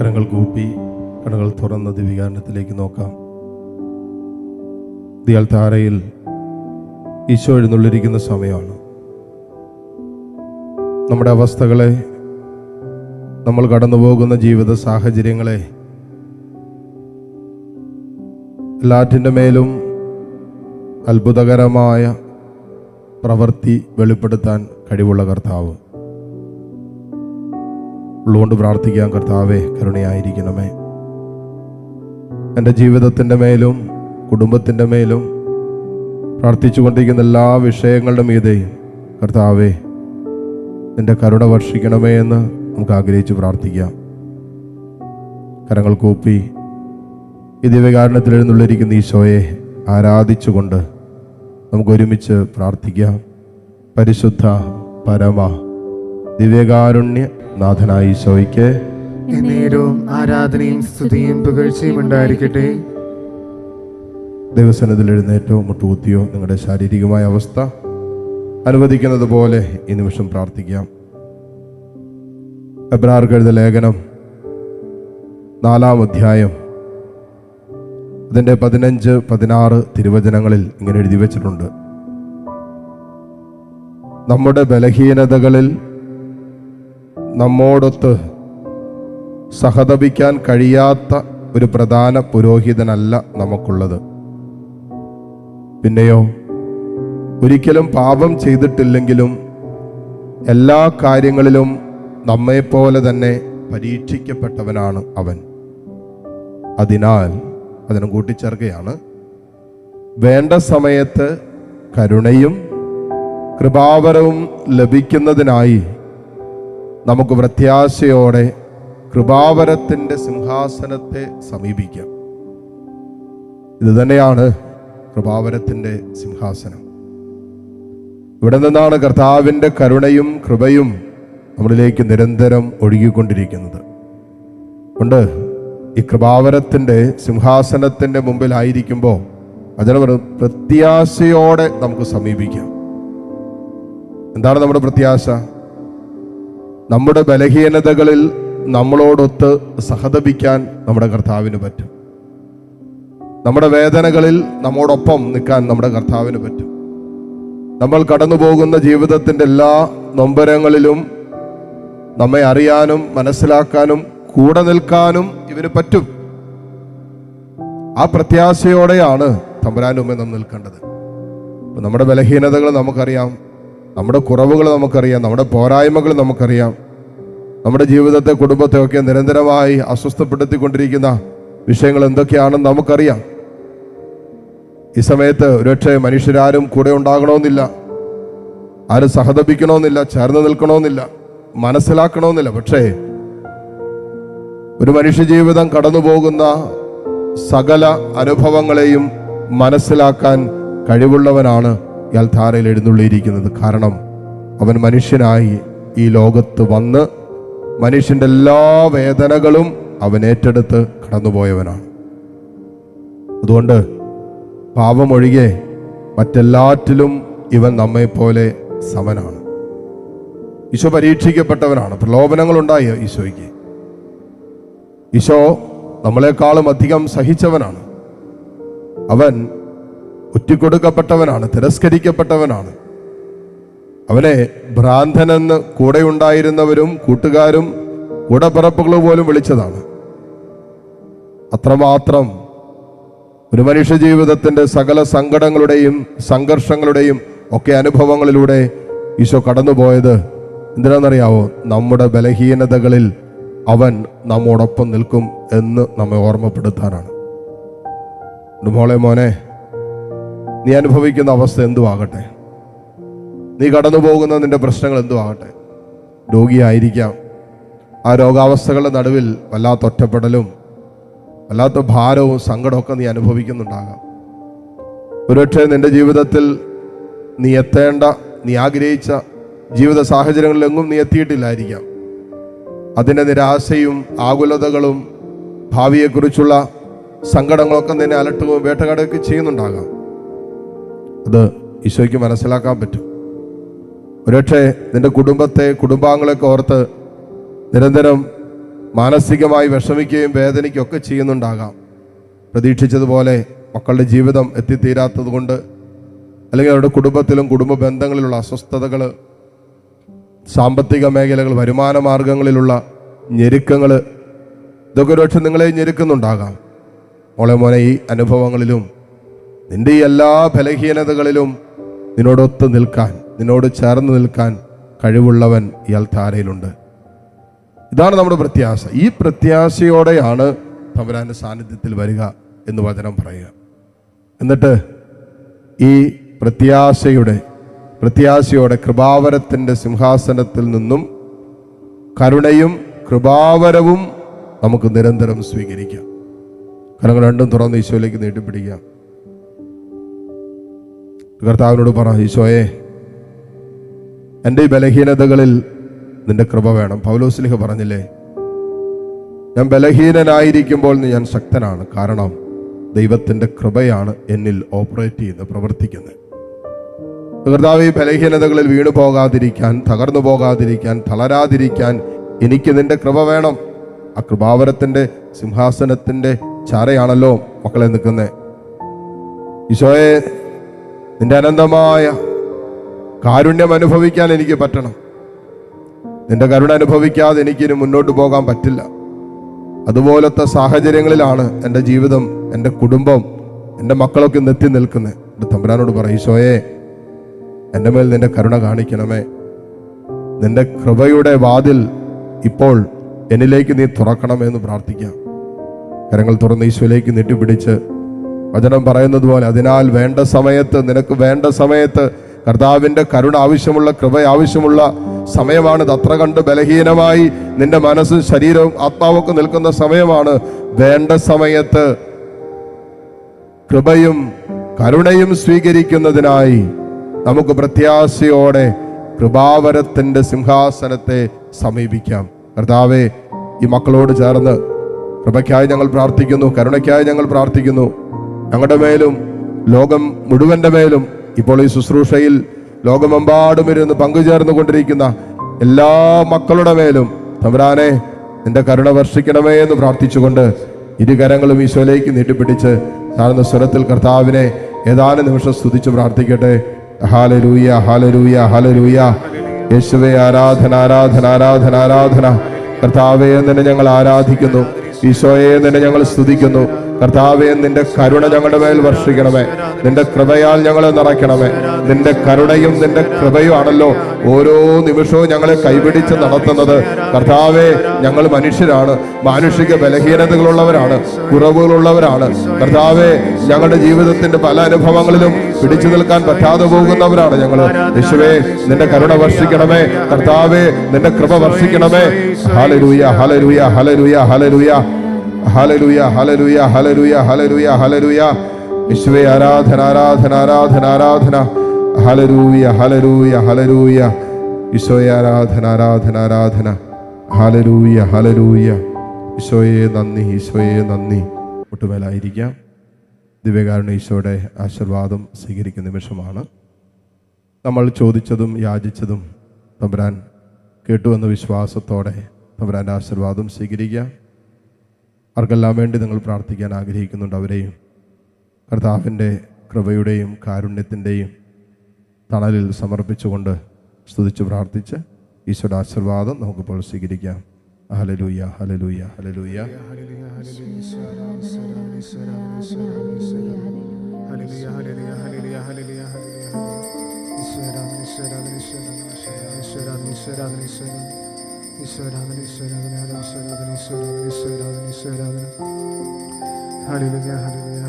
കരങ്ങൾ കൂപ്പി കണ്ണുകൾ തുറന്ന ദിവികാരണത്തിലേക്ക് നോക്കാം. ദിയാൽത്താരയിൽ ഈശോ എഴുന്നള്ളിരിക്കുന്ന സമയമാണ്. നമ്മുടെ അവസ്ഥകളെ, നമ്മൾ കടന്നുപോകുന്ന ജീവിത സാഹചര്യങ്ങളെ എല്ലാറ്റിൻ്റെ മേലും അത്ഭുതകരമായ പ്രവൃത്തി വെളിപ്പെടുത്താൻ കഴിവുള്ള കർത്താവ്. ഉള്ളുകൊണ്ട് പ്രാർത്ഥിക്കാൻ, കർത്താവേ കരുണയായിരിക്കണമേ. എൻ്റെ ജീവിതത്തിൻ്റെ മേലും കുടുംബത്തിൻ്റെ മേലും പ്രാർത്ഥിച്ചുകൊണ്ടിരിക്കുന്ന എല്ലാ വിഷയങ്ങളുടെ മീതെയും കർത്താവേ നിൻ്റെ കരുണ വർഷിക്കണമേ എന്ന് നമുക്ക് ആഗ്രഹിച്ച് പ്രാർത്ഥിക്കാം. കരങ്ങൾ കൂപ്പി ഈ ദിവ്യകാരുണ്യത്തിൽ എഴുന്നള്ളിരിക്കുന്ന ഈശോയെ ആരാധിച്ചുകൊണ്ട് നമുക്ക് ഒരുമിച്ച് പ്രാർത്ഥിക്കാം. പരിശുദ്ധ പരമ ദിവ്യകാരുണ്യ നാഥനായ ഈശോയ്ക്ക് എന്നേരവും ആരാധനയും സ്തുതിയും പുകഴ്ചയും ഉണ്ടായിരിക്കട്ടെ. ദൈവസന്നിധിയിൽ എഴുന്നേറ്റോ മുട്ടുകുത്തിയോ നിങ്ങളുടെ ശാരീരികമായ അവസ്ഥ അനുവദിക്കുന്നത് പോലെ ഈ നിമിഷം പ്രാർത്ഥിക്കാം. എബ്രായർക്ക് എഴുതിയ ലേഖനം 4-ാം അധ്യായം അതിൻ്റെ 15-16 തിരുവചനങ്ങളിൽ ഇങ്ങനെ എഴുതി വച്ചിട്ടുണ്ട്: നമ്മുടെ ബലഹീനതകളിൽ നമ്മോടൊത്ത് സഹതപിക്കാൻ കഴിയാത്ത ഒരു പ്രധാന പുരോഹിതനല്ല നമുക്കുള്ളത്. പിന്നെയോ ഒരിക്കലും പാപം ചെയ്തിട്ടില്ലെങ്കിലും എല്ലാ കാര്യങ്ങളിലും നമ്മെപ്പോലെ തന്നെ പരീക്ഷിക്കപ്പെട്ടവനാണ് അവൻ. അതിനാൽ അതിനെ കൂട്ടിച്ചേർക്കുകയാണ്: വേണ്ട സമയത്ത് കരുണയും കൃപാവരവും ലഭിക്കുന്നതിനായി നമുക്ക് പ്രത്യാശയോടെ കൃപാവരത്തിൻ്റെ സിംഹാസനത്തെ സമീപിക്കാം. ഇത് തന്നെയാണ് കൃപാവരത്തിൻ്റെ സിംഹാസനം. ഇവിടെ നിന്നാണ് കർത്താവിൻ്റെ കരുണയും കൃപയും നമ്മളിലേക്ക് നിരന്തരം ഒഴുകിക്കൊണ്ടിരിക്കുന്നത്. കൊണ്ട് ഈ കൃപാവരത്തിൻ്റെ സിംഹാസനത്തിൻ്റെ മുമ്പിലായിരിക്കുമ്പോൾ അതിന് പ്രത്യാശയോടെ നമുക്ക് സമീപിക്കാം. എന്താണ് നമ്മുടെ പ്രത്യാശ? നമ്മുടെ ബലഹീനതകളിൽ നമ്മളോടൊത്ത് സഹതപിക്കാൻ നമ്മുടെ കർത്താവിന് പറ്റും. നമ്മുടെ വേദനകളിൽ നമ്മോടൊപ്പം നിൽക്കാൻ നമ്മുടെ കർത്താവിന് പറ്റും. നമ്മൾ കടന്നു പോകുന്ന ജീവിതത്തിൻ്റെ എല്ലാ നൊമ്പരങ്ങളിലും നമ്മെ അറിയാനും മനസ്സിലാക്കാനും കൂടെ നിൽക്കാനും ഇവന് പറ്റും. ആ പ്രത്യാശയോടെയാണ് തമ്പുരാൻ്റെ മുമ്പിൽ നാം നിൽക്കേണ്ടത്. നമ്മുടെ ബലഹീനതകൾ നമുക്കറിയാം, നമ്മുടെ കുറവുകൾ നമുക്കറിയാം, നമ്മുടെ പോരായ്മകൾ നമുക്കറിയാം. നമ്മുടെ ജീവിതത്തെ, കുടുംബത്തെ ഒക്കെ നിരന്തരമായി അസ്വസ്ഥപ്പെടുത്തിക്കൊണ്ടിരിക്കുന്ന വിഷയങ്ങൾ എന്തൊക്കെയാണെന്ന് നമുക്കറിയാം. ഈ സമയത്ത് ഒരുപക്ഷെ മനുഷ്യരാരും കൂടെ ഉണ്ടാകണമെന്നില്ല, ആരും സഹതപിക്കണമെന്നില്ല, ചേർന്ന് നിൽക്കണമെന്നില്ല, മനസ്സിലാക്കണമെന്നില്ല. പക്ഷേ ഒരു മനുഷ്യജീവിതം കടന്നു പോകുന്ന സകല അനുഭവങ്ങളെയും മനസ്സിലാക്കാൻ കഴിവുള്ളവനാണ് ഇയാൾ ധാരയിൽ എഴുന്നള്ളിയിരിക്കുന്നത്. കാരണം അവൻ മനുഷ്യനായി ഈ ലോകത്ത് വന്ന് മനുഷ്യൻ്റെ എല്ലാ വേദനകളും അവൻ ഏറ്റെടുത്ത് കടന്നുപോയവനാണ്. അതുകൊണ്ട് പാപമൊഴികെ മറ്റെല്ലാറ്റിലും ഇവൻ നമ്മെപ്പോലെ സമനാണ്. ഈശോ പരീക്ഷിക്കപ്പെട്ടവനാണ്. പ്രലോഭനങ്ങളുണ്ടായി ഈശോയ്ക്ക്. ഈശോ നമ്മളെക്കാളും അധികം സഹിച്ചവനാണ്. അവൻ ഒറ്റിക്കൊടുക്കപ്പെട്ടവനാണ്, തിരസ്കരിക്കപ്പെട്ടവനാണ്. അവനെ ഭ്രാന്തനെന്ന് കൂടെയുണ്ടായിരുന്നവരും കൂട്ടുകാരും കൂടപ്പിറപ്പുകളും പോലും വിളിച്ചതാണ്. അത്രമാത്രം ഒരു മനുഷ്യ ജീവിതത്തിൻ്റെ സകല സങ്കടങ്ങളുടെയും സംഘർഷങ്ങളുടെയും ഒക്കെ അനുഭവങ്ങളിലൂടെ ഈശോ കടന്നുപോയത് എന്തിനാണെന്നറിയാവോ? നമ്മുടെ ബലഹീനതകളിൽ അവൻ നമ്മോടൊപ്പം നിൽക്കും എന്ന് നമ്മെ ഓർമ്മപ്പെടുത്താനാണ്. മോളെ, നീ അനുഭവിക്കുന്ന അവസ്ഥ എന്തുവാകട്ടെ, നീ കടന്നു പോകുന്ന നിന്റെ പ്രശ്നങ്ങൾ എന്തുവാകട്ടെ, രോഗിയായിരിക്കാം. ആ രോഗാവസ്ഥകളുടെ നടുവിൽ വല്ലാത്ത ഒറ്റപ്പെടലും വല്ലാത്ത ഭാരവും സങ്കടമൊക്കെ നീ അനുഭവിക്കുന്നുണ്ടാകാം. ഒരുപക്ഷെ നിന്റെ ജീവിതത്തിൽ നീ എത്തേണ്ട, നീ ആഗ്രഹിച്ച ജീവിത സാഹചര്യങ്ങളിലെങ്ങും നീ എത്തിയിട്ടില്ലായിരിക്കാം. അതിൻ്റെ നിരാശയും ആകുലതകളും ഭാവിയെക്കുറിച്ചുള്ള സങ്കടങ്ങളൊക്കെ നിന്നെ അലട്ടുകയും വേട്ടക്കാടുകയൊക്കെ ചെയ്യുന്നുണ്ടാകാം. അത് ഈശോയ്ക്ക് മനസ്സിലാക്കാൻ പറ്റും. ഒരുപക്ഷെ നിന്റെ കുടുംബത്തെ, കുടുംബാംഗങ്ങളെയൊക്കെ ഓർത്ത് നിരന്തരം മാനസികമായി വിഷമിക്കുകയും വേദനിക്കുകയും ഒക്കെ ചെയ്യുന്നുണ്ടാകാം. പ്രതീക്ഷിച്ചതുപോലെ മക്കളുടെ ജീവിതം എത്തിത്തീരാത്തത് കൊണ്ട്, അല്ലെങ്കിൽ അവരുടെ കുടുംബത്തിലും കുടുംബ ബന്ധങ്ങളിലുള്ള അസ്വസ്ഥതകൾ, സാമ്പത്തിക മേഖലകൾ, വരുമാന മാർഗങ്ങളിലുള്ള ഞെരുക്കങ്ങൾ, ഇതൊക്കെ ഒരുപക്ഷെ നിങ്ങളെ ഞെരുക്കുന്നുണ്ടാകാം. മോനെ ഈ അനുഭവങ്ങളിലും നിന്റെ ഈ എല്ലാ ബലഹീനതകളിലും നിന്നോടൊത്ത് നിൽക്കാൻ, നിന്നോട് ചേർന്ന് നിൽക്കാൻ കഴിവുള്ളവൻ ഈ അൾത്താരയിലുണ്ട്. ഇതാണ് നമ്മുടെ പ്രത്യാശ. ഈ പ്രത്യാശയോടെയാണ് തമ്പുരാന്റെ സാന്നിധ്യത്തിൽ വരിക എന്ന് വചനം പറയുക. എന്നിട്ട് ഈ പ്രത്യാശയോടെ കൃപാവരത്തിൻ്റെ സിംഹാസനത്തിൽ നിന്നും കരുണയും കൃപാവരവും നമുക്ക് നിരന്തരം സ്വീകരിക്കാം. കരങ്ങൾ രണ്ടും തുറന്ന് ഈശോയിലേക്ക് നീട്ടിപ്പിടിക്കാം. കർത്താവിനോട് പറ, ഈശോയെ, എൻ്റെ ഈ ബലഹീനതകളിൽ നിന്റെ കൃപ വേണം. പൗലോസ്ലീഹ പറഞ്ഞില്ലേ, ഞാൻ ബലഹീനനായിരിക്കുമ്പോൾ ഞാൻ ശക്തനാണ്, കാരണം ദൈവത്തിൻ്റെ കൃപയാണ് എന്നിൽ ഓപ്പറേറ്റ് ചെയ്യുന്നത്, പ്രവർത്തിക്കുന്നത്. കർത്താവ്, ഈ ബലഹീനതകളിൽ വീണു പോകാതിരിക്കാൻ, തകർന്നു പോകാതിരിക്കാൻ, തളരാതിരിക്കാൻ എനിക്ക് നിന്റെ കൃപ വേണം. ആ കൃപാവരത്തിൻ്റെ സിംഹാസനത്തിൻ്റെ ചാരയാണല്ലോ മക്കളെ നിൽക്കുന്നത്. ഈശോയെ, നിന്റെ അനന്തമായ കാരുണ്യം അനുഭവിക്കാൻ എനിക്ക് പറ്റണം. നിന്റെ കരുണ അനുഭവിക്കാതെ എനിക്കിനി മുന്നോട്ട് പോകാൻ പറ്റില്ല. അതുപോലത്തെ സാഹചര്യങ്ങളിലാണ് എൻ്റെ ജീവിതം, എൻ്റെ കുടുംബം, എൻ്റെ മക്കളൊക്കെ എത്തി നിൽക്കുന്നത്. എൻ്റെ തമ്പുരാനോട് പറ, ഈശോയെ, എൻ്റെ മേൽ നിന്റെ കരുണ കാണിക്കണമേ. നിന്റെ കൃപയുടെ വാതിൽ ഇപ്പോൾ എന്നിലേക്ക് നീ തുറക്കണമെന്ന് പ്രാർത്ഥിക്കാം. കരങ്ങൾ തുറന്ന് ഈശോയിലേക്ക് നീട്ടിപ്പിടിച്ച് വചനം പറയുന്നത് പോലെ, അതിനാൽ വേണ്ട സമയത്ത്, നിനക്ക് വേണ്ട സമയത്ത് കർത്താവിൻ്റെ കരുണ ആവശ്യമുള്ള, കൃപ ആവശ്യമുള്ള സമയമാണിത്. അത്ര കണ്ട് ബലഹീനമായി നിന്റെ മനസ്സും ശരീരവും ആത്മാവൊക്കെ നിൽക്കുന്ന സമയമാണ്. വേണ്ട സമയത്ത് കൃപയും കരുണയും സ്വീകരിക്കുന്നതിനായി നമുക്ക് പ്രത്യാശയോടെ കൃപാവരത്തിൻ്റെ സിംഹാസനത്തെ സമീപിക്കാം. കർത്താവേ, ഈ മക്കളോട് ചേർന്ന് കൃപയ്ക്കായി ഞങ്ങൾ പ്രാർത്ഥിക്കുന്നു, കരുണയ്ക്കായി ഞങ്ങൾ പ്രാർത്ഥിക്കുന്നു. ഞങ്ങളുടെ മേലും ലോകം മുഴുവൻ്റെ മേലും ഇപ്പോൾ ഈ ശുശ്രൂഷയിൽ ലോകമെമ്പാടും ഇരുന്ന് പങ്കുചേർന്നു കൊണ്ടിരിക്കുന്ന എല്ലാ മക്കളുടെ മേലും തമ്പുരാനെ നിന്റെ കരുണ വർഷിക്കണമേ എന്ന് പ്രാർത്ഥിച്ചുകൊണ്ട് ഇരുകരങ്ങളും ഈശോയിലേക്ക് നീട്ടിപ്പിടിച്ച് താഴ്ന്ന സ്വരത്തിൽ കർത്താവിനെ ഏതാനും നിമിഷം സ്തുതിച്ച് പ്രാർത്ഥിക്കട്ടെ. ഹല്ലേലൂയ, ഹല്ലേലൂയ, ഹല്ലേലൂയ. യേശുവേ, ആരാധന, ആരാധന, ആരാധന, ആരാധന. കർത്താവേ, നിന്നെ ഞങ്ങൾ ആരാധിക്കുന്നു. ഈശോയെ, നിന്നെ ഞങ്ങൾ സ്തുതിക്കുന്നു. കർത്താവേ, നിന്റെ കരുണ ഞങ്ങളുടെ മേൽ വർഷിക്കണമേ. നിന്റെ കൃപയാൽ ഞങ്ങളെ നിറയ്ക്കണമേ. നിന്റെ കരുണയും നിന്റെ കൃപയും ആണല്ലോ ഓരോ നിമിഷവും ഞങ്ങളെ കൈപിടിച്ച് നടത്തുന്നത്. കർത്താവേ, ഞങ്ങൾ മനുഷ്യരാണ്, മാനുഷിക ബലഹീനതകളുള്ളവരാണ്, കുറവുകളുള്ളവരാണ്. കർത്താവേ, ഞങ്ങളുടെ ജീവിതത്തിന്റെ പല അനുഭവങ്ങളിലും പിടിച്ചു നിൽക്കാൻ പറ്റാതെ പോകുന്നവരാണ് ഞങ്ങൾ. യേശുവേ, നിന്റെ കരുണ വർഷിക്കണമേ. കർത്താവേ, നിന്റെ കൃപ വർഷിക്കണമേ. ഹല്ലേലൂയ, ഹല്ലേലൂയ, ഹല്ലേലൂയ, ഹല്ലേലൂയ, ഹല്ലേലൂയ, ഹല്ലേലൂയ, ഹല്ലേലൂയ, ഹല്ലേലൂയ, ഹല്ലേലൂയ. യേശുവേ, ആരാധന, ആരാധന, ആരാധന, ആരാധന. ഹല്ലേലൂയ, ഹല്ലേലൂയ, ഹല്ലേലൂയ. ഈശോയെ, ആരാധന, ആരാധന, ആരാധന. ഹല്ലേലൂയ, ഹല്ലേലൂയ. ഈശോയെ നന്ദി, ഈശോയെ നന്ദി. മുട്ടുമേലായിരിക്കാം. ദിവ്യകാരുണ്യ ഈശോയുടെ ആശീർവാദം സ്വീകരിക്കുന്ന നിമിഷമാണ്. നമ്മൾ ചോദിച്ചതും യാചിച്ചതും തമ്പുരാൻ കേട്ടുവെന്ന വിശ്വാസത്തോടെ തമ്പുരാൻ്റെ ആശീർവാദം സ്വീകരിക്കുക. ആർക്കെല്ലാം വേണ്ടി നിങ്ങൾ പ്രാർത്ഥിക്കാൻ ആഗ്രഹിക്കുന്നുണ്ട് അവരെയും കർത്താവിൻ്റെ കൃപയുടെയും കാരുണ്യത്തിൻ്റെയും തണലിൽ സമർപ്പിച്ചുകൊണ്ട് സ്തുതിച്ച് പ്രാർത്ഥിച്ച് ഈശോയുടെ ആശീർവാദം നമുക്കിപ്പോൾ സ്വീകരിക്കാം. ഹല്ലേലൂയ, ഹല്ലേലൂയ, ഹല്ലേലൂയ. ഹല്ലേലൂയ, ഹല്ലേലൂയ.